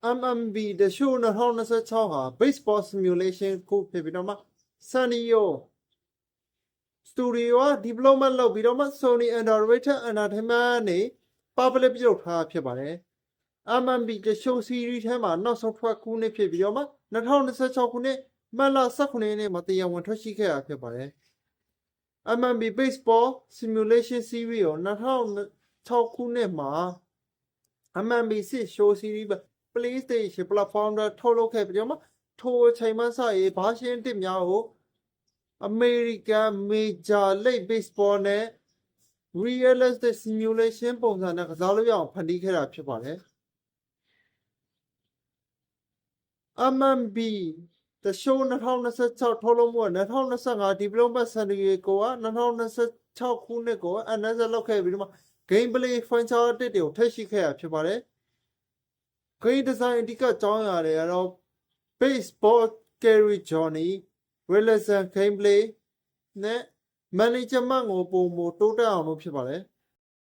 MMB တရှိုး2026ဟာ baseball simulation ကိုဖြစ်ပြီးတော့မှ Sanrio Studio က development လုပ်ပြီးတော့မှ Sony Underrated Entertainment နေ public ပြုလုပ်ထားဖြစ်ပါတယ် MMB တရှိုး series ထဲမှာနောက်ဆုံးထွက်ခုနှစ်ဖြစ်ပြီးတော့မှ2026ခုနှစ်မတ်လ19ရက်နေ့မှာတရားဝင်ထွက်ရှိခဲ့တာဖြစ်ပါတယ် MMB baseball simulation series ကို2006ခုနှစ်မှာ MMB 6 show series PlayStation platform တွေထုတ်လုပ်ခဲ့ပြီးတော့မှထိုအချိန်မှစရေး version 1များကို American Major League Baseball နဲ့ Realistic Simulation ပုံစံနဲ့ကစားလို့ရအောင်ဖန်တီးခဲ့တာဖြစ်ပါတယ် MMB The Show 2026ထုတ်လုပ်မှုက2025 Development Certificate ကိုက2026ခုနှစ်ကို NSL လောက်ခဲ့ပြီးတော့မှ Gameplay Feature တွေကိုထည့်ရှိခဲ့တာဖြစ်ပါတယ် Game Design အဓိကအကြောင်းအရာတွေကတော့ Baseball Carry Journey Realism Gameplay နဲ့ Management ကိုပုံမတိုးတက်အောင်လုပ်ဖြစ်ပါတယ်